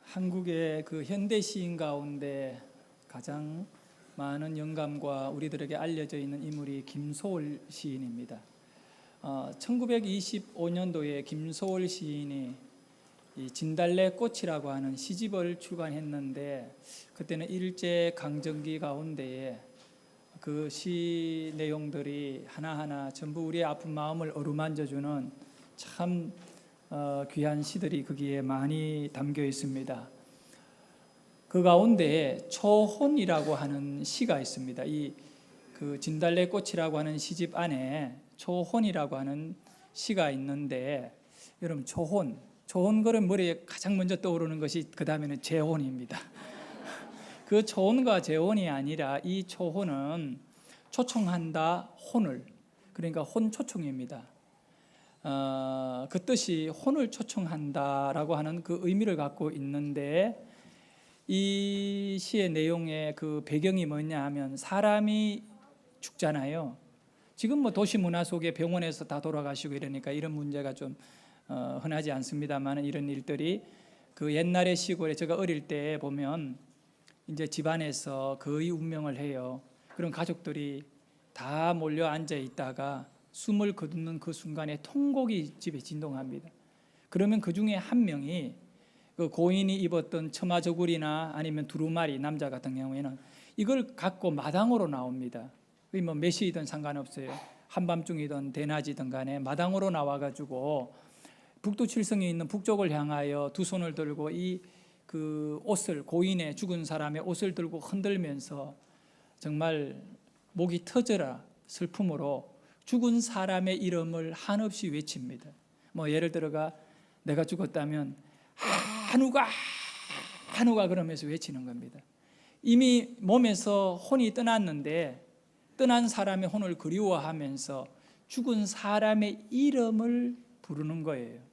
한국의 그 현대 시인 가운데 가장 많은 영감과 우리들에게 알려져 있는 인물이 김소월 시인입니다. 1925년도에 김소월 시인이 이 진달래꽃이라고 하는 시집을 출간했는데, 그때는 일제 강점기 가운데에 그 시 내용들이 하나하나 전부 우리의 아픈 마음을 어루만져주는 참 귀한 시들이 거기에 많이 담겨 있습니다. 그 가운데 초혼이라고 하는 시가 있습니다. 이 그 진달래꽃이라고 하는 시집 안에 초혼이라고 하는 시가 있는데, 여러분 초혼 그런 머리에 가장 먼저 떠오르는 것이 그 다음에는 재혼입니다. 그 초혼과 재혼이 아니라 이 초혼은 초청한다 혼을, 그러니까 혼초청입니다. 그 뜻이 혼을 초청한다라고 하는 그 의미를 갖고 있는데, 이 시의 내용의 그 배경이 뭐냐 하면 사람이 죽잖아요. 지금 뭐 도시 문화 속에 병원에서 다 돌아가시고 이러니까 이런 문제가 좀 흔하지 않습니다만, 이런 일들이 그 옛날의 시골에 제가 어릴 때 보면 이제 집안에서 거의 운명을 해요. 그런 가족들이 다 몰려 앉아 있다가 숨을 거두는 그 순간에 통곡이 집에 진동합니다. 그러면 그 중에 한 명이 그 고인이 입었던 처마저고리나 아니면 두루마리, 남자 같은 경우에는 이걸 갖고 마당으로 나옵니다. 뭐 몇 시이든 상관없어요. 한밤중이든 대낮이든 간에 마당으로 나와가지고 북두 칠성에 있는 북쪽을 향하여 두 손을 들고 이 그 옷을, 고인의 죽은 사람의 옷을 들고 흔들면서 정말 목이 터져라 슬픔으로 죽은 사람의 이름을 한없이 외칩니다. 뭐 예를 들어가 내가 죽었다면 한우가 그러면서 외치는 겁니다. 이미 몸에서 혼이 떠났는데 떠난 사람의 혼을 그리워하면서 죽은 사람의 이름을 부르는 거예요.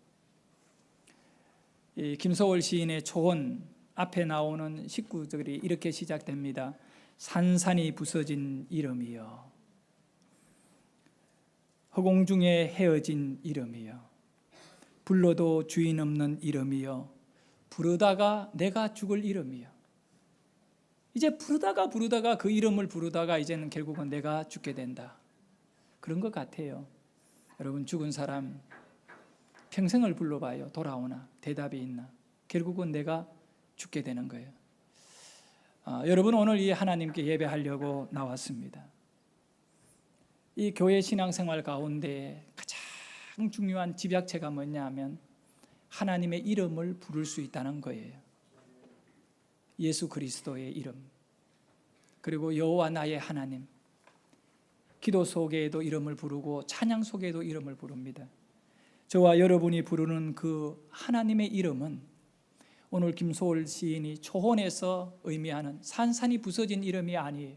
이 김소월 시인의 초혼 앞에 나오는 식구들이 이렇게 시작됩니다. 산산이 부서진 이름이여, 허공 중에 헤어진 이름이여, 불러도 주인 없는 이름이여, 부르다가 내가 죽을 이름이여. 이제 부르다가 그 이름을 부르다가 이제는 결국은 내가 죽게 된다. 그런 것 같아요. 여러분, 죽은 사람 평생을 불러봐요. 돌아오나? 대답이 있나? 결국은 내가 죽게 되는 거예요. 여러분, 오늘 이 하나님께 예배하려고 나왔습니다. 이 교회 신앙생활 가운데 가장 중요한 집약체가 뭐냐 하면 하나님의 이름을 부를 수 있다는 거예요. 예수 그리스도의 이름, 그리고 여호와 나의 하나님. 기도 속에도 이름을 부르고 찬양 속에도 이름을 부릅니다. 저와 여러분이 부르는 그 하나님의 이름은 오늘 김소월 시인이 초혼에서 의미하는 산산이 부서진 이름이 아니에요.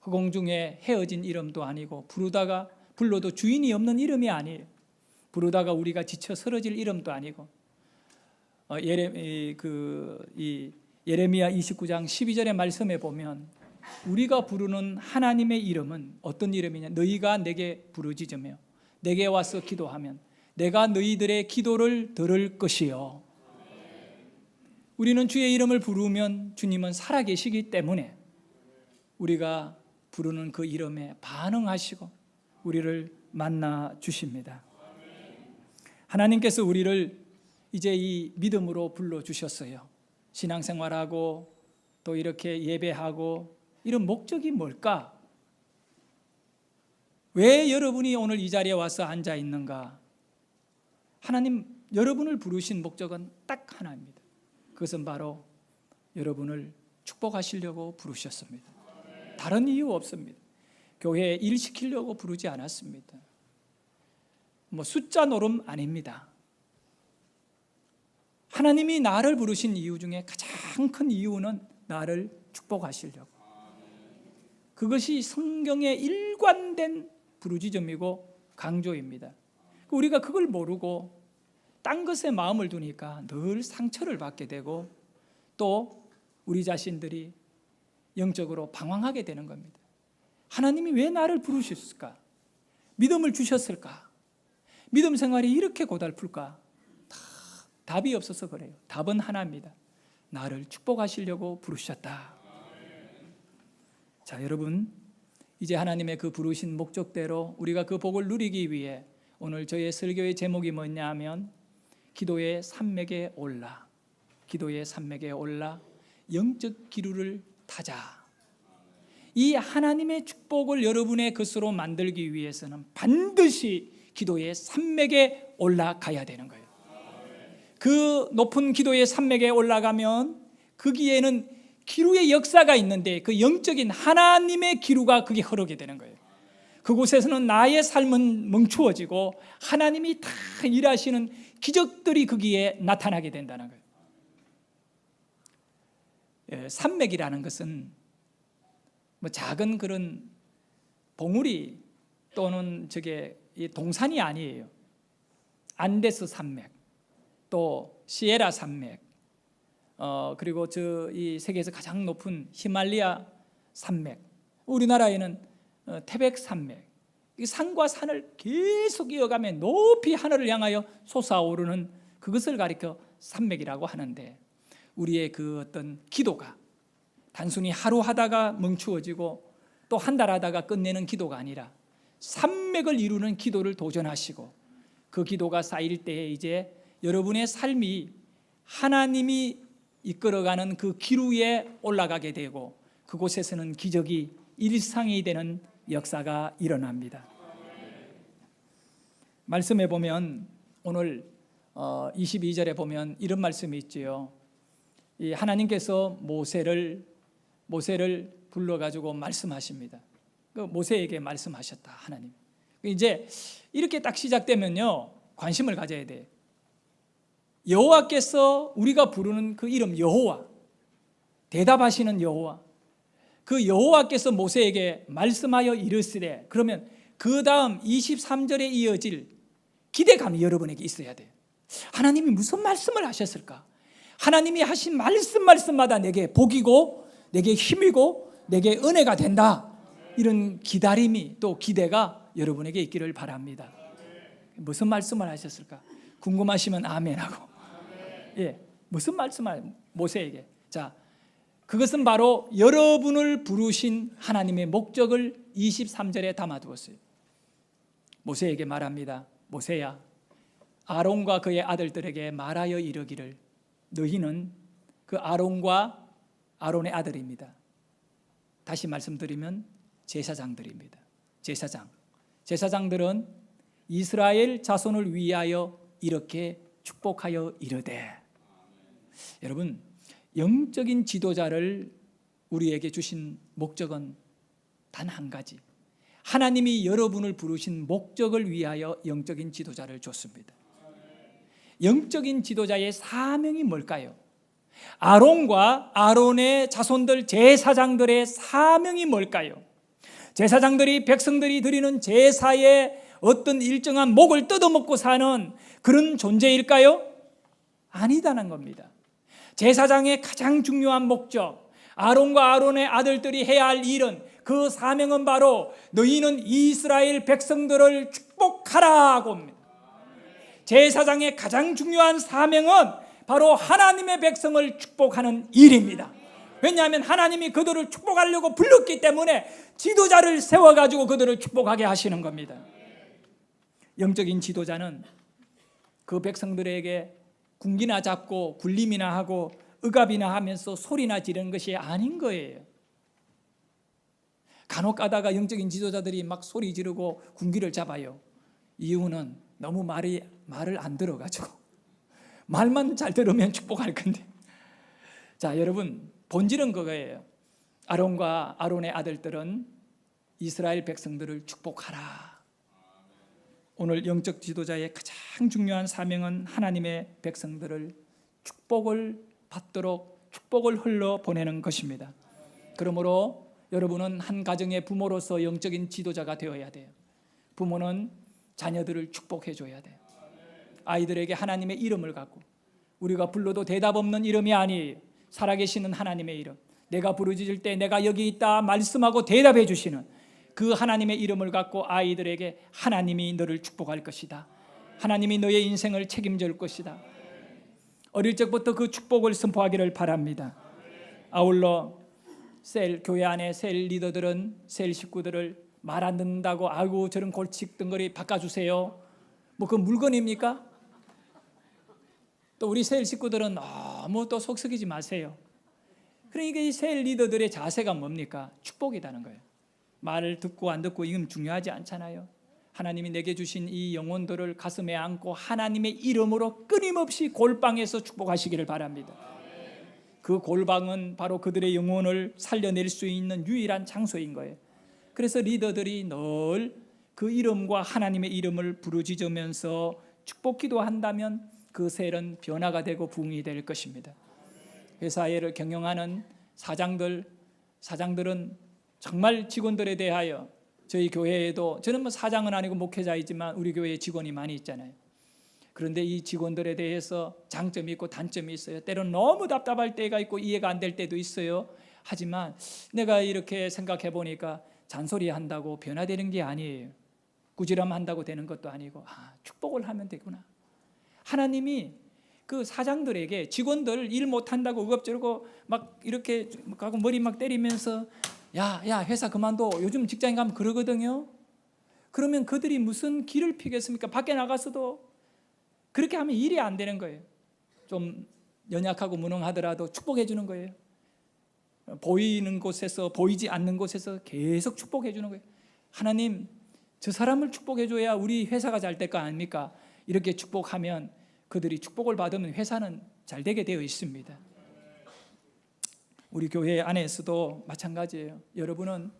허공 중에 헤어진 이름도 아니고, 불러도 주인이 없는 이름이 아니에요. 부르다가 우리가 지쳐 쓰러질 이름도 아니고, 예레미야 29장 12절의 말씀에 보면 우리가 부르는 하나님의 이름은 어떤 이름이냐? 너희가 내게 부르짖으며 내게 와서 기도하면 내가 너희들의 기도를 들을 것이요. 우리는 주의 이름을 부르면 주님은 살아계시기 때문에 우리가 부르는 그 이름에 반응하시고 우리를 만나 주십니다. 하나님께서 우리를 이제 이 믿음으로 불러주셨어요. 신앙생활하고 또 이렇게 예배하고 이런 목적이 뭘까? 왜 여러분이 오늘 이 자리에 와서 앉아 있는가? 하나님, 여러분을 부르신 목적은 딱 하나입니다. 그것은 바로 여러분을 축복하시려고 부르셨습니다. 다른 이유 없습니다. 교회에 일 시키려고 부르지 않았습니다. 뭐 숫자 노름 아닙니다. 하나님이 나를 부르신 이유 중에 가장 큰 이유는 나를 축복하시려고. 그것이 성경의 일관된 부르짖음이고 강조입니다. 우리가 그걸 모르고 딴 것에 마음을 두니까 늘 상처를 받게 되고 또 우리 자신들이 영적으로 방황하게 되는 겁니다. 하나님이 왜 나를 부르셨을까? 믿음을 주셨을까? 믿음 생활이 이렇게 고달플까? 답이 없어서 그래요. 답은 하나입니다. 나를 축복하시려고 부르셨다. 자, 여러분, 이제 하나님의 그 부르신 목적대로 우리가 그 복을 누리기 위해 오늘 저의 설교의 제목이 뭐냐 하면 기도의 산맥에 올라, 기도의 산맥에 올라 영적 기류를 타자. 이 하나님의 축복을 여러분의 것으로 만들기 위해서는 반드시 기도의 산맥에 올라가야 되는 거예요. 그 높은 기도의 산맥에 올라가면 거기에는 기류의 역사가 있는데 그 영적인 하나님의 기류가 그게 흐르게 되는 거예요. 그곳에서는 나의 삶은 멈추어지고 하나님이 다 일하시는 기적들이 거기에 나타나게 된다는 거예요. 산맥이라는 것은 뭐 작은 그런 봉우리 또는 저게 동산이 아니에요. 안데스 산맥, 또 시에라 산맥, 그리고 이 세계에서 가장 높은 히말라야 산맥, 우리나라에는 태백 산맥, 이 산과 산을 계속 이어가며 높이 하늘을 향하여 솟아오르는 그것을 가리켜 산맥이라고 하는데, 우리의 그 어떤 기도가 단순히 하루 하다가 멈추어지고 또 한 달 하다가 끝내는 기도가 아니라 산맥을 이루는 기도를 도전하시고 그 기도가 쌓일 때에 이제 여러분의 삶이 하나님이 이끌어가는 그 기류에 올라가게 되고 그곳에서는 기적이 일상이 되는 역사가 일어납니다. 말씀해 보면 오늘 22절에 보면 이런 말씀이 있지요. 이 하나님께서 모세를 불러가지고 말씀하십니다. 그 모세에게 말씀하셨다, 하나님. 이제 이렇게 딱 시작되면요, 관심을 가져야 돼. 여호와께서 우리가 부르는 그 이름 여호와, 대답하시는 여호와, 그 여호와께서 모세에게 말씀하여 이르시되, 그러면 그 다음 23절에 이어질 기대감이 여러분에게 있어야 돼요. 하나님이 무슨 말씀을 하셨을까? 하나님이 하신 말씀마다 내게 복이고 내게 힘이고 내게 은혜가 된다, 이런 기다림이 또 기대가 여러분에게 있기를 바랍니다. 무슨 말씀을 하셨을까? 궁금하시면 아멘하고. 예, 무슨 말씀을 모세에게? 자, 그것은 바로 여러분을 부르신 하나님의 목적을 23절에 담아두었어요. 모세에게 말합니다. 모세야, 아론과 그의 아들들에게 말하여 이르기를, 너희는 그 아론과 아론의 아들입니다. 다시 말씀드리면 제사장들입니다. 제사장들은 이스라엘 자손을 위하여 이렇게 축복하여 이르되, 여러분, 영적인 지도자를 우리에게 주신 목적은 단 한 가지, 하나님이 여러분을 부르신 목적을 위하여 영적인 지도자를 줬습니다. 영적인 지도자의 사명이 뭘까요? 아론과 아론의 자손들 제사장들의 사명이 뭘까요? 제사장들이 백성들이 드리는 제사에 어떤 일정한 목을 뜯어먹고 사는 그런 존재일까요? 아니다는 겁니다. 제사장의 가장 중요한 목적, 아론과 아론의 아들들이 해야 할 일은, 그 사명은 바로 너희는 이스라엘 백성들을 축복하라고 합니다. 제사장의 가장 중요한 사명은 바로 하나님의 백성을 축복하는 일입니다. 왜냐하면 하나님이 그들을 축복하려고 불렀기 때문에 지도자를 세워가지고 그들을 축복하게 하시는 겁니다. 영적인 지도자는 그 백성들에게 군기나 잡고 굴림이나 하고 억압이나 하면서 소리나 지르는 것이 아닌 거예요. 간혹 가다가 영적인 지도자들이 막 소리 지르고 군기를 잡아요. 이유는 너무 말을 안 들어가지고, 말만 잘 들으면 축복할 건데. 자, 여러분, 본질은 그거예요. 아론과 아론의 아들들은 이스라엘 백성들을 축복하라. 오늘 영적 지도자의 가장 중요한 사명은 하나님의 백성들을 축복을 받도록 축복을 흘러 보내는 것입니다. 그러므로 여러분은 한 가정의 부모로서 영적인 지도자가 되어야 돼요. 부모는 자녀들을 축복해 줘야 돼요. 아이들에게 하나님의 이름을 갖고, 우리가 불러도 대답 없는 이름이 아니에요. 살아계시는 하나님의 이름, 내가 부르짖을 때 내가 여기 있다 말씀하고 대답해 주시는 그 하나님의 이름을 갖고 아이들에게 하나님이 너를 축복할 것이다, 하나님이 너의 인생을 책임질 것이다. 어릴 적부터 그 축복을 선포하기를 바랍니다. 아울러 교회 안에 셀 리더들은 셀 식구들을 말 안 듣는다고 아이고 저런 골칫덩어리 바꿔주세요. 뭐 그 물건입니까? 또 우리 셀 식구들은 뭐 또 속썩이지 마세요. 그러니까 이 셀 리더들의 자세가 뭡니까? 축복이라는 거예요. 말을 듣고 안 듣고 이건 중요하지 않잖아요. 하나님이 내게 주신 이 영혼들을 가슴에 안고 하나님의 이름으로 끊임없이 골방에서 축복하시기를 바랍니다. 그 골방은 바로 그들의 영혼을 살려낼 수 있는 유일한 장소인 거예요. 그래서 리더들이 늘 그 이름과 하나님의 이름을 부르짖으면서 축복 기도한다면 그 셀은 변화가 되고 부흥이 될 것입니다. 회사를 경영하는 사장들은 정말 직원들에 대하여 저희 교회에도 저는 뭐 사장은 아니고 목회자이지만 우리 교회에 직원이 많이 있잖아요. 그런데 이 직원들에 대해서 장점이 있고 단점이 있어요. 때로는 너무 답답할 때가 있고 이해가 안 될 때도 있어요. 하지만 내가 이렇게 생각해 보니까 잔소리한다고 변화되는 게 아니에요. 꾸지람한다고 되는 것도 아니고 축복을 하면 되구나. 하나님이 그 사장들에게 직원들 일 못한다고 의겁저고 막 이렇게 가고 머리 막 때리면서 야 회사 그만둬. 요즘 직장에 가면 그러거든요. 그러면 그들이 무슨 길을 피겠습니까? 밖에 나가서도 그렇게 하면 일이 안 되는 거예요. 좀 연약하고 무능하더라도 축복해 주는 거예요. 보이는 곳에서 보이지 않는 곳에서 계속 축복해 주는 거예요. 하나님 저 사람을 축복해 줘야 우리 회사가 잘 될 거 아닙니까? 이렇게 축복하면 그들이 축복을 받으면 회사는 잘 되게 되어 있습니다. 우리 교회 안에서도 마찬가지예요. 여러분은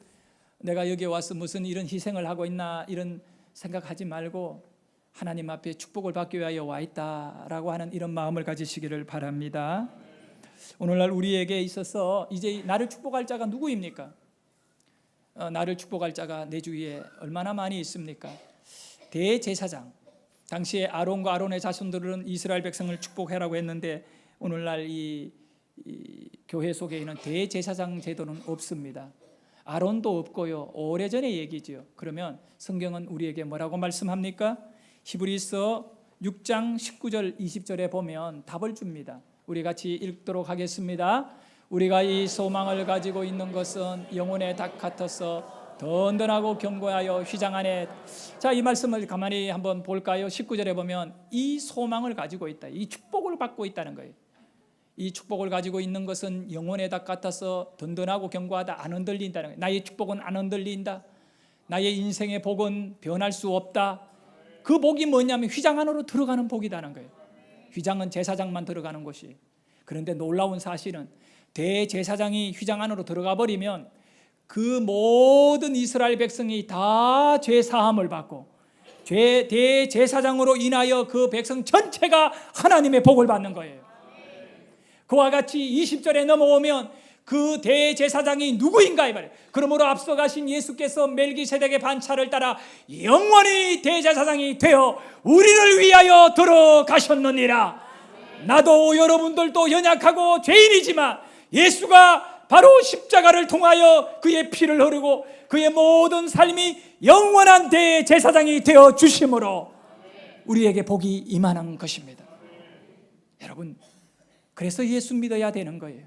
내가 여기 와서 무슨 이런 희생을 하고 있나 이런 생각하지 말고 하나님 앞에 축복을 받기 위하여 와 있다라고 하는 이런 마음을 가지시기를 바랍니다. 오늘날 우리에게 있어서 이제 나를 축복할 자가 누구입니까? 나를 축복할 자가 내 주위에 얼마나 많이 있습니까? 대제사장. 당시에 아론과 아론의 자손들은 이스라엘 백성을 축복해라고 했는데 오늘날 이 교회 속에 있는 대제사장 제도는 없습니다. 아론도 없고요. 오래전의 얘기죠. 그러면 성경은 우리에게 뭐라고 말씀합니까? 히브리서 6장 19절 20절에 보면 답을 줍니다. 우리 같이 읽도록 하겠습니다. 우리가 이 소망을 가지고 있는 것은 영혼의 닭 같아서 든든하고 견고하여 휘장 안에. 자, 이 말씀을 가만히 한번 볼까요? 19절에 보면 이 소망을 가지고 있다. 이 축복을 받고 있다는 거예요. 이 축복을 가지고 있는 것은 영혼의 닭 같아서 든든하고 견고하다. 안 흔들린다는 거예요. 나의 축복은 안 흔들린다. 나의 인생의 복은 변할 수 없다. 그 복이 뭐냐면 휘장 안으로 들어가는 복이라는 거예요. 휘장은 제사장만 들어가는 곳이에요. 그런데 놀라운 사실은 대제사장이 휘장 안으로 들어가 버리면 그 모든 이스라엘 백성이 다 죄 사함을 받고 대제사장으로 인하여 그 백성 전체가 하나님의 복을 받는 거예요. 그와 같이 20절에 넘어오면 그 대제사장이 누구인가 이 말이에요. 그러므로 앞서 가신 예수께서 멜기세덱의 반차를 따라 영원히 대제사장이 되어 우리를 위하여 들어가셨느니라. 나도 여러분들도 연약하고 죄인이지만 예수가 바로 십자가를 통하여 그의 피를 흐르고 그의 모든 삶이 영원한 대제사장이 되어 주심으로 우리에게 복이 임하는 것입니다. 여러분, 그래서 예수 믿어야 되는 거예요.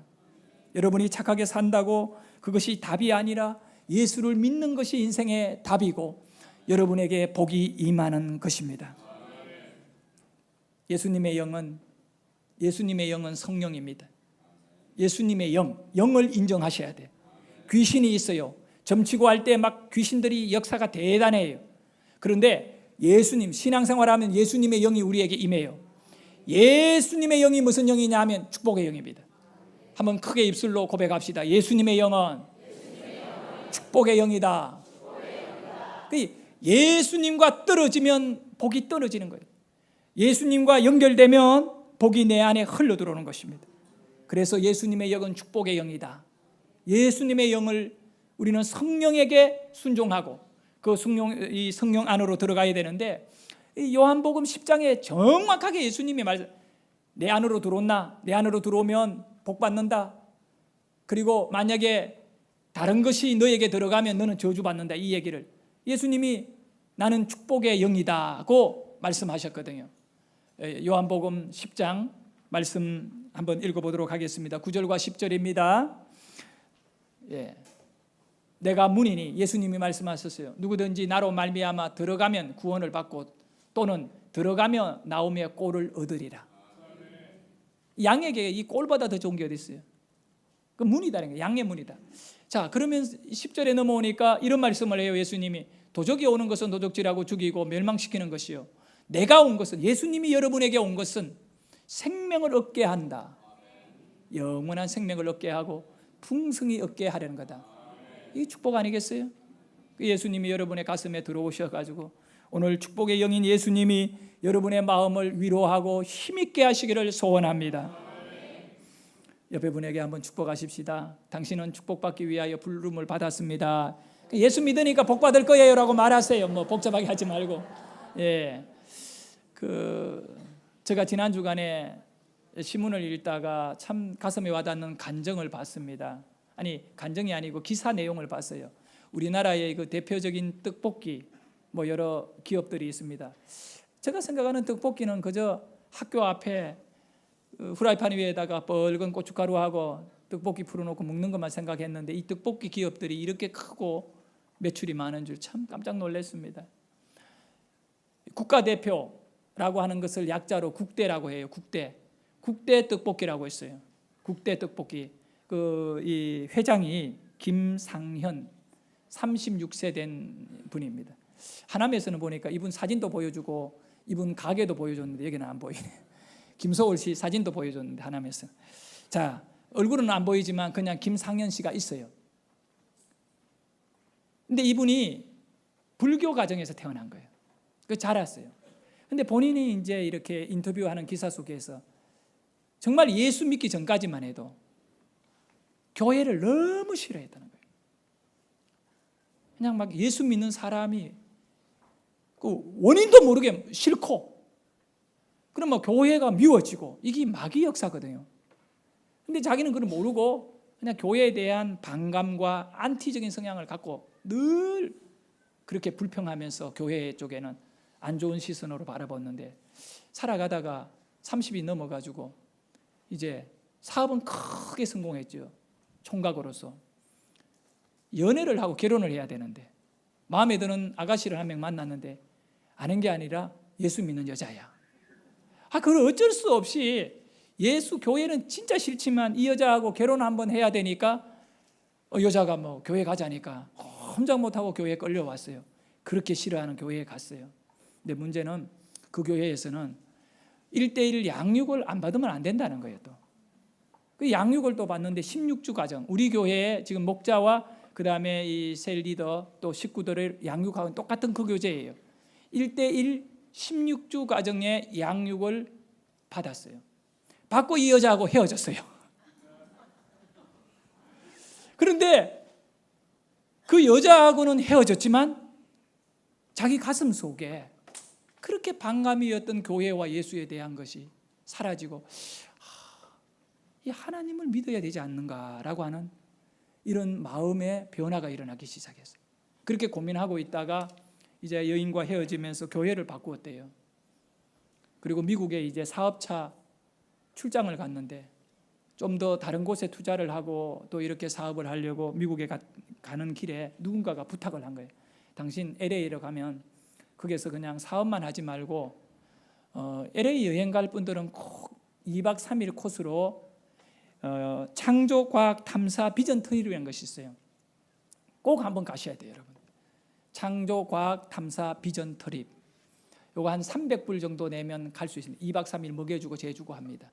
여러분이 착하게 산다고 그것이 답이 아니라 예수를 믿는 것이 인생의 답이고 여러분에게 복이 임하는 것입니다. 예수님의 영은 성령입니다. 예수님의 영을 인정하셔야 돼요. 귀신이 있어요. 점치고 할 때 막 귀신들이 역사가 대단해요. 그런데 예수님, 신앙생활하면 예수님의 영이 우리에게 임해요. 예수님의 영이 무슨 영이냐 하면 축복의 영입니다. 한번 크게 입술로 고백합시다. 예수님의 영은 축복의 영이다. 예수님과 떨어지면 복이 떨어지는 거예요. 예수님과 연결되면 복이 내 안에 흘러 들어오는 것입니다. 그래서 예수님의 영은 축복의 영이다. 예수님의 영을 우리는 성령에게 순종하고 그 성령 안으로 들어가야 되는데 요한복음 10장에 정확하게 예수님이 내 안으로 들어온나? 내 안으로 들어오면 복 받는다. 그리고 만약에 다른 것이 너에게 들어가면 너는 저주받는다. 이 얘기를 예수님이 나는 축복의 영이다고 말씀하셨거든요. 요한복음 10장 말씀 한번 읽어보도록 하겠습니다. 9절과 10절입니다. 예. 내가 문이니, 예수님이 말씀하셨어요. 누구든지 나로 말미암아 들어가면 구원을 받고 또는 들어가며 나오며 꼴을 얻으리라. 양에게 이 꼴보다 더 좋은 게 어디 있어요? 그 문이다는 거예요. 양의 문이다. 자, 그러면 10절에 넘어오니까 이런 말씀을 해요. 예수님이 도적이 오는 것은 도적질하고 죽이고 멸망시키는 것이요, 내가 온 것은, 예수님이 여러분에게 온 것은 생명을 얻게 한다. 영원한 생명을 얻게 하고 풍성히 얻게 하려는 거다. 이 축복 아니겠어요? 예수님이 여러분의 가슴에 들어오셔가지고 오늘 축복의 영인 예수님이 여러분의 마음을 위로하고 힘있게 하시기를 소원합니다. 옆에 분에게 한번 축복하십시다. 당신은 축복받기 위하여 부름을 받았습니다. 예수 믿으니까 복 받을 거예요 라고 말하세요. 뭐 복잡하게 하지 말고. 예. 제가 지난 주간에 신문을 읽다가 참 가슴에 와닿는 간정을 봤습니다. 아니, 간정이 아니고 기사 내용을 봤어요. 우리나라의 그 대표적인 떡볶이 뭐 여러 기업들이 있습니다. 제가 생각하는 떡볶이는 그저 학교 앞에 후라이팬 위에다가 뻘건 고춧가루하고 떡볶이 풀어놓고 먹는 것만 생각했는데 이 떡볶이 기업들이 이렇게 크고 매출이 많은 줄 참 깜짝 놀랐습니다. 국가대표라고 하는 것을 약자로 국대라고 해요. 국대 떡볶이라고 했어요. 국대 떡볶이. 이 회장이 김상현 36세 된 분입니다. 하남에서는 보니까 이분 사진도 보여주고 이분 가게도 보여줬는데 여기는 안 보이네. 김소월씨 사진도 보여줬는데 하남에서. 자, 얼굴은 안 보이지만 그냥 김상현 씨가 있어요. 근데 이분이 불교 가정에서 태어난 거예요. 잘 알았어요. 근데 본인이 이제 이렇게 인터뷰하는 기사 속에서 정말 예수 믿기 전까지만 해도 교회를 너무 싫어했다는 거예요. 그냥 막 예수 믿는 사람이 그 원인도 모르게 싫고, 그러면 교회가 미워지고, 이게 마귀 역사거든요. 근데 자기는 그걸 모르고 그냥 교회에 대한 반감과 안티적인 성향을 갖고 늘 그렇게 불평하면서 교회 쪽에는 안 좋은 시선으로 바라봤는데, 살아가다가 30이 넘어가지고 이제 사업은 크게 성공했죠. 총각으로서. 연애를 하고 결혼을 해야 되는데 마음에 드는 아가씨를 한 명 만났는데 아는 게 아니라 예수 믿는 여자야. 그걸 어쩔 수 없이 예수 교회는 진짜 싫지만 이 여자하고 결혼 한번 해야 되니까 여자가 뭐 교회 가자니까 꼼짝 못하고 교회에 끌려왔어요. 그렇게 싫어하는 교회에 갔어요. 근데 문제는 그 교회에서는 1:1 양육을 안 받으면 안 된다는 거예요. 또 그 양육을 또 받는데 16주 과정, 우리 교회에 지금 목자와 그 다음에 이 셀 리더 또 식구들을 양육하고 똑같은 그 교제예요. 1:1 16주 과정의 양육을 받았어요. 받고 이 여자하고 헤어졌어요. 그런데 그 여자하고는 헤어졌지만 자기 가슴 속에 그렇게 반감이었던 교회와 예수에 대한 것이 사라지고, 이 하나님을 믿어야 되지 않는가라고 하는 이런 마음의 변화가 일어나기 시작했어요. 그렇게 고민하고 있다가 이제 여인과 헤어지면서 교회를 바꾸었대요. 그리고 미국에 이제 사업차 출장을 갔는데 좀 더 다른 곳에 투자를 하고 또 이렇게 사업을 하려고 미국에 가는 길에 누군가가 부탁을 한 거예요. 당신 LA로 가면 거기서 그냥 사업만 하지 말고 LA 여행 갈 분들은 꼭 2박 3일 코스로 창조과학탐사 비전 트립이라는 것이 있어요. 꼭 한번 가셔야 돼요, 여러분. 창조과학탐사 비전 트립. 요거 한 300불 정도 내면 갈 수 있습니다. 2박 3일 먹여주고 재주고 합니다.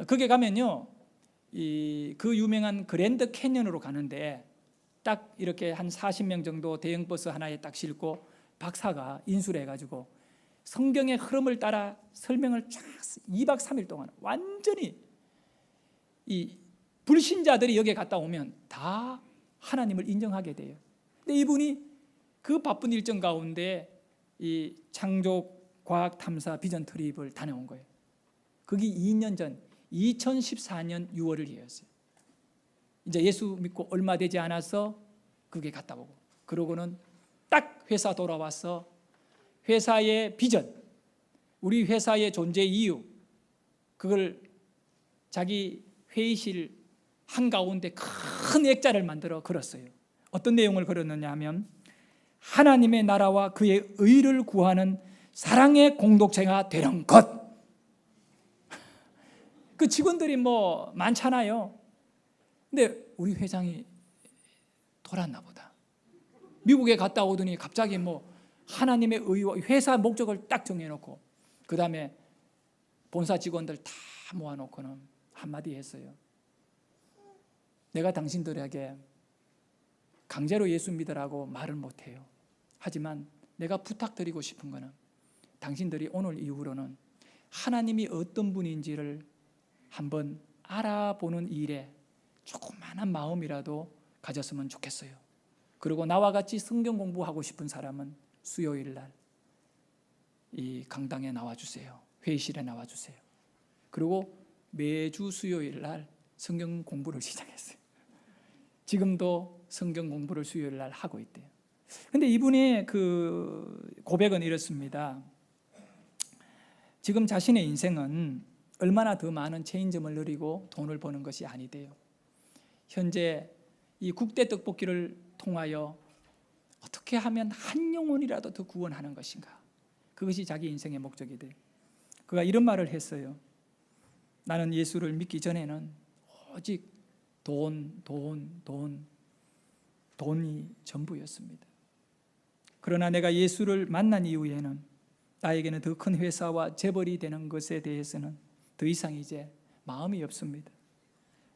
거기 가면요, 그 유명한 그랜드 캐년으로 가는데 딱 이렇게 한 40명 정도 대형 버스 하나에 딱 싣고 박사가 인수를 해가지고 성경의 흐름을 따라 설명을 쫙 2박 3일 동안 완전히 이 불신자들이 여기에 갔다 오면 다 하나님을 인정하게 돼요. 근데 이분이 그 바쁜 일정 가운데 이 창조과학탐사 비전 트립을 다녀온 거예요. 그게 2년 전 2014년 6월이었어요. 이제 예수 믿고 얼마 되지 않아서 그게 갔다 오고, 그러고는 딱 회사 돌아와서 회사의 비전, 우리 회사의 존재 이유, 그걸 자기 회의실 한가운데 큰 액자를 만들어 걸었어요. 어떤 내용을 걸었느냐 하면 하나님의 나라와 그의 의를 구하는 사랑의 공동체가 되는 것. 그 직원들이 뭐 많잖아요. 근데 우리 회장이 돌았나 보다. 미국에 갔다 오더니 갑자기 뭐 하나님의 의와 회사 목적을 딱 정해놓고 그 다음에 본사 직원들 다 모아놓고는 한마디 했어요. 내가 당신들에게 강제로 예수 믿으라고 말을 못해요. 하지만 내가 부탁드리고 싶은 거는 당신들이 오늘 이후로는 하나님이 어떤 분인지를 한번 알아보는 일에 조그마한 마음이라도 가졌으면 좋겠어요. 그리고 나와 같이 성경 공부하고 싶은 사람은 수요일 날 이 강당에 나와주세요. 회의실에 나와주세요. 그리고 매주 수요일 날 성경 공부를 시작했어요. 지금도 성경 공부를 수요일 날 하고 있대요. 근데 이분의 그 고백은 이렇습니다. 지금 자신의 인생은 얼마나 더 많은 체인점을 누리고 돈을 버는 것이 아니대요. 현재 이 국대 떡볶이를 통하여 어떻게 하면 한 영혼이라도 더 구원하는 것인가? 그것이 자기 인생의 목적이 돼. 그가 이런 말을 했어요. 나는 예수를 믿기 전에는 오직 돈이 전부였습니다. 그러나 내가 예수를 만난 이후에는 나에게는 더 큰 회사와 재벌이 되는 것에 대해서는 더 이상 이제 마음이 없습니다.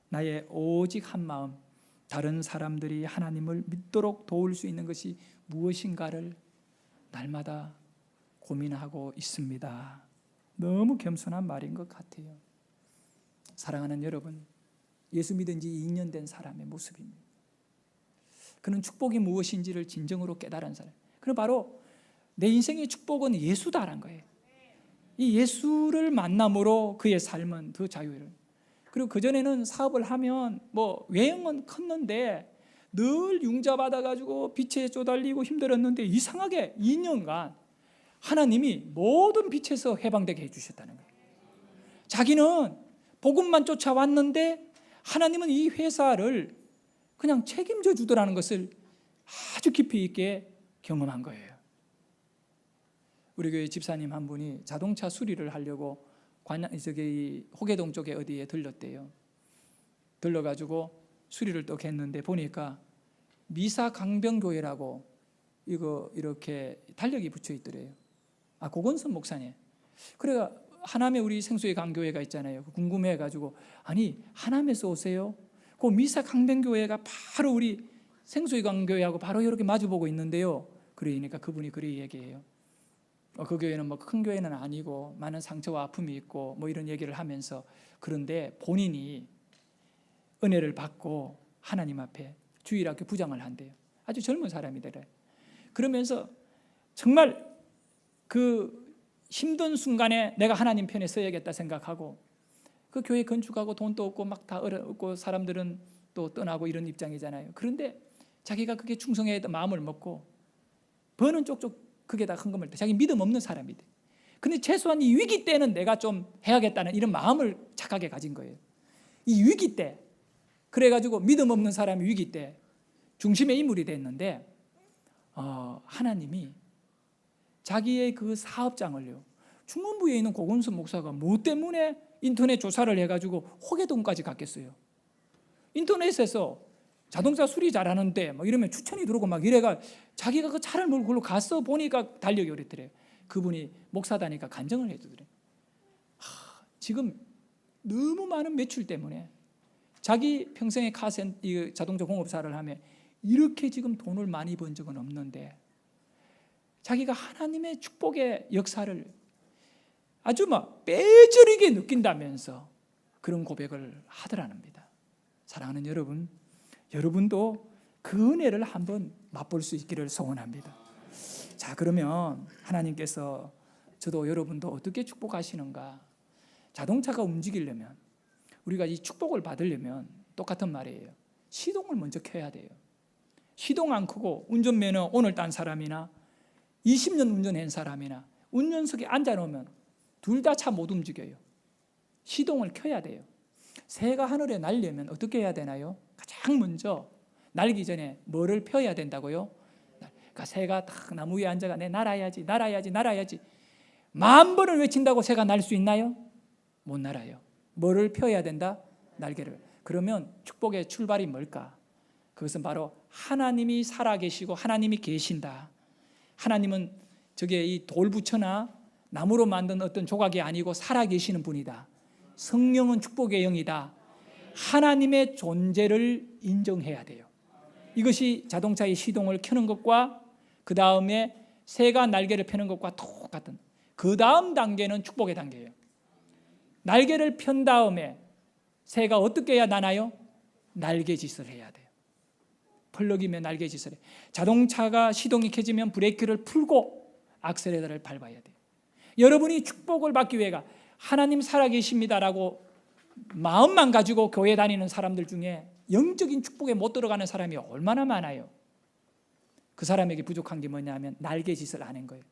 나의 오직 한 마음, 다른 사람들이 하나님을 믿도록 도울 수 있는 것이 무엇인가를 날마다 고민하고 있습니다. 너무 겸손한 말인 것 같아요. 사랑하는 여러분, 예수 믿은 지 2년 된 사람의 모습입니다. 그는 축복이 무엇인지를 진정으로 깨달은 사람. 그럼 바로 내 인생의 축복은 예수다라는 거예요. 이 예수를 만남으로 그의 삶은 더 자유를. 그리고 그전에는 사업을 하면 뭐 외형은 컸는데 늘 융자받아가지고 빛에 쪼달리고 힘들었는데 이상하게 2년간 하나님이 모든 빛에서 해방되게 해주셨다는 거예요. 자기는 복음만 쫓아왔는데 하나님은 이 회사를 그냥 책임져 주더라는 것을 아주 깊이 있게 경험한 거예요. 우리 교회 집사님 한 분이 자동차 수리를 하려고 호계동 쪽에 어디에 들렀대요. 들러가지고 수리를 또 했는데 보니까 미사강병교회라고 이거 이렇게 달력이 붙여 있더래요. 고건선 목사님. 그래가 하남에 우리 생수의 강교회가 있잖아요. 궁금해가지고 아니 하남에서 오세요? 그 미사강병교회가 바로 우리 생수의 강교회하고 바로 이렇게 마주보고 있는데요. 그러니까 그분이 그리 얘기해요. 그 교회는 뭐 큰 교회는 아니고 많은 상처와 아픔이 있고 뭐 이런 얘기를 하면서 그런데 본인이 은혜를 받고 하나님 앞에 주일학교 부장을 한대요. 아주 젊은 사람이더래요. 그러면서 정말 그 힘든 순간에 내가 하나님 편에 서야겠다 생각하고 그 교회 건축하고 돈도 없고 막 다 없고 사람들은 또 떠나고 이런 입장이잖아요. 그런데 자기가 그게 충성해야 마음을 먹고 버는 쪽쪽 그게 다 헌금을 때 자기 믿음 없는 사람이 돼. 근데 최소한 이 위기 때는 내가 좀 해야겠다는 이런 마음을 착하게 가진 거예요. 이 위기 때 그래가지고 믿음 없는 사람이 위기 때 중심의 인물이 됐는데 하나님이 자기의 그 사업장을요 중문부에 있는 고건수 목사가 뭐 때문에 인터넷 조사를 해가지고 호계동까지 갔겠어요. 인터넷에서 자동차 수리 잘하는데 막 이러면 추천이 들어오고 막 이래가 자기가 그 차를 몰고 그걸로 갔어 보니까 달력이 오랬더래요. 그분이 목사다니까 간증을 해주더래요. 지금 너무 많은 매출 때문에 자기 평생에 이 자동차 공업사를 하면 이렇게 지금 돈을 많이 번 적은 없는데 자기가 하나님의 축복의 역사를 아주 막 빼저리게 느낀다면서 그런 고백을 하더랍니다. 사랑하는 여러분, 여러분도 그 은혜를 한번 맛볼 수 있기를 소원합니다. 자, 그러면 하나님께서 저도 여러분도 어떻게 축복하시는가? 자동차가 움직이려면 우리가 이 축복을 받으려면 똑같은 말이에요. 시동을 먼저 켜야 돼요. 시동 안 켜고 운전면허 오늘 딴 사람이나 20년 운전한 사람이나 운전석에 앉아놓으면 둘 다 차 못 움직여요. 시동을 켜야 돼요. 새가 하늘에 날려면 어떻게 해야 되나요? 가장 먼저 날기 전에 뭐를 펴야 된다고요? 그러니까 새가 딱 나무 위에 앉아가 내 날아야지 날아야지 날아야지 만 번을 외친다고 새가 날 수 있나요? 못 날아요. 뭐를 펴야 된다? 날개를. 그러면 축복의 출발이 뭘까? 그것은 바로 하나님이 살아계시고 하나님이 계신다. 하나님은 저게 이 돌부처나 나무로 만든 어떤 조각이 아니고 살아계시는 분이다. 성령은 축복의 영이다. 하나님의 존재를 인정해야 돼요. 이것이 자동차의 시동을 켜는 것과 그 다음에 새가 날개를 펴는 것과 똑같은, 그 다음 단계는 축복의 단계예요. 날개를 편 다음에 새가 어떻게 해야 나나요? 날개짓을 해야 돼요. 펄럭이며 날개짓을 해요. 자동차가 시동이 켜지면 브레이크를 풀고 악셀레터를 밟아야 돼요. 여러분이 축복을 받기 위해가 하나님 살아계십니다라고 마음만 가지고 교회 다니는 사람들 중에 영적인 축복에 못 들어가는 사람이 얼마나 많아요. 그 사람에게 부족한 게 뭐냐면 날개짓을 안 한 거예요.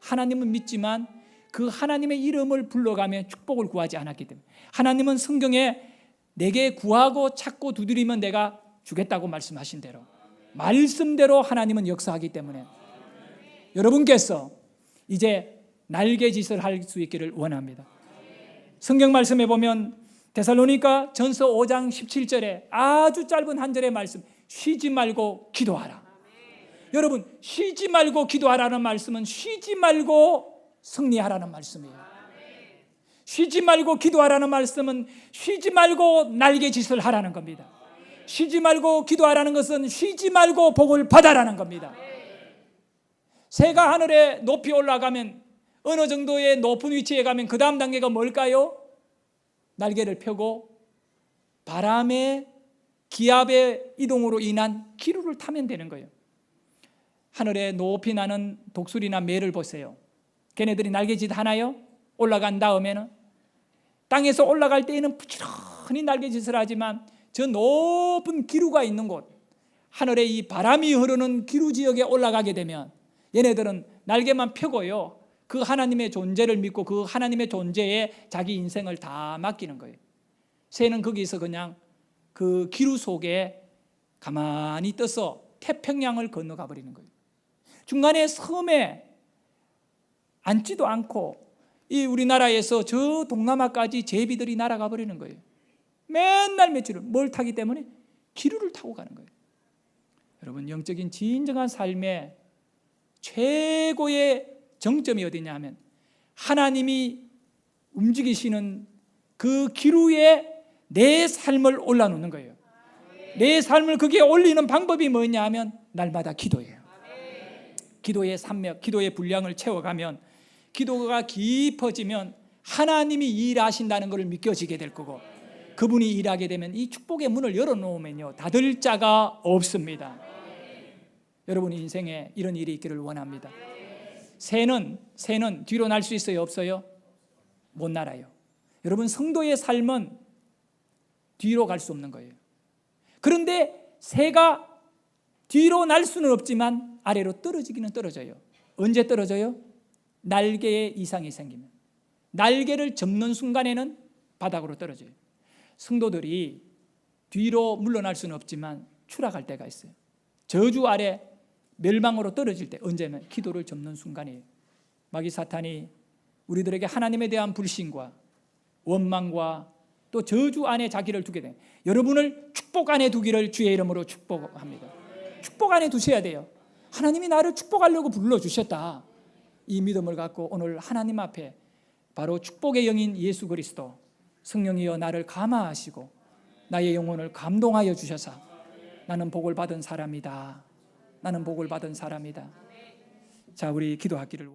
하나님은 믿지만 그 하나님의 이름을 불러가며 축복을 구하지 않았기 때문에. 하나님은 성경에 내게 구하고 찾고 두드리면 내가 주겠다고 말씀하신 대로 말씀대로 하나님은 역사하기 때문에 여러분께서 이제 날개짓을 할 수 있기를 원합니다. 성경 말씀에 보면 데살로니가 전서 5장 17절에 아주 짧은 한 절의 말씀, 쉬지 말고 기도하라. 여러분, 쉬지 말고 기도하라는 말씀은 쉬지 말고 승리하라는 말씀이에요. 쉬지 말고 기도하라는 말씀은 쉬지 말고 날개짓을 하라는 겁니다. 쉬지 말고 기도하라는 것은 쉬지 말고 복을 받아라는 겁니다. 새가 하늘에 높이 올라가면 어느 정도의 높은 위치에 가면 그 다음 단계가 뭘까요? 날개를 펴고 바람의 기압의 이동으로 인한 기류를 타면 되는 거예요. 하늘에 높이 나는 독수리나 매를 보세요. 걔네들이 날개짓 하나요? 올라간 다음에는 땅에서 올라갈 때에는 부지런히 날개짓을 하지만 저 높은 기류가 있는 곳, 하늘에 이 바람이 흐르는 기류 지역에 올라가게 되면 얘네들은 날개만 펴고요, 그 하나님의 존재를 믿고 그 하나님의 존재에 자기 인생을 다 맡기는 거예요. 새는 거기서 그냥 그 기류 속에 가만히 떠서 태평양을 건너가 버리는 거예요. 중간에 섬에 앉지도 않고 이 우리나라에서 저 동남아까지 제비들이 날아가 버리는 거예요. 맨날 며칠을 뭘 타기 때문에 기류를 타고 가는 거예요. 여러분, 영적인 진정한 삶의 최고의 정점이 어디냐 하면 하나님이 움직이시는 그 기류에 내 삶을 올려놓는 거예요. 내 삶을 거기에 올리는 방법이 뭐냐 하면 날마다 기도예요. 기도의 산맥, 기도의 분량을 채워가면, 기도가 깊어지면 하나님이 일하신다는 것을 믿겨지게 될 거고, 그분이 일하게 되면 이 축복의 문을 열어놓으면요 닫을 자가 없습니다. 여러분 인생에 이런 일이 있기를 원합니다. 새는 뒤로 날 수 있어요, 없어요? 못 날아요. 여러분, 성도의 삶은 뒤로 갈 수 없는 거예요. 그런데 새가 뒤로 날 수는 없지만 아래로 떨어지기는 떨어져요. 언제 떨어져요? 날개에 이상이 생기면. 날개를 접는 순간에는 바닥으로 떨어져요. 성도들이 뒤로 물러날 수는 없지만 추락할 때가 있어요. 저주 아래 멸망으로 떨어질 때, 언제면 기도를 접는 순간이에요. 마귀 사탄이 우리들에게 하나님에 대한 불신과 원망과 또 저주 안에 자기를 두게 돼요. 여러분을 축복 안에 두기를 주의 이름으로 축복합니다. 축복 안에 두셔야 돼요. 하나님이 나를 축복하려고 불러주셨다. 이 믿음을 갖고 오늘 하나님 앞에 바로 축복의 영인 예수 그리스도, 성령이여 나를 감화하시고 나의 영혼을 감동하여 주셔서 나는 복을 받은 사람이다. 나는 복을 받은 사람이다. 자, 우리 기도하기를 원합니다.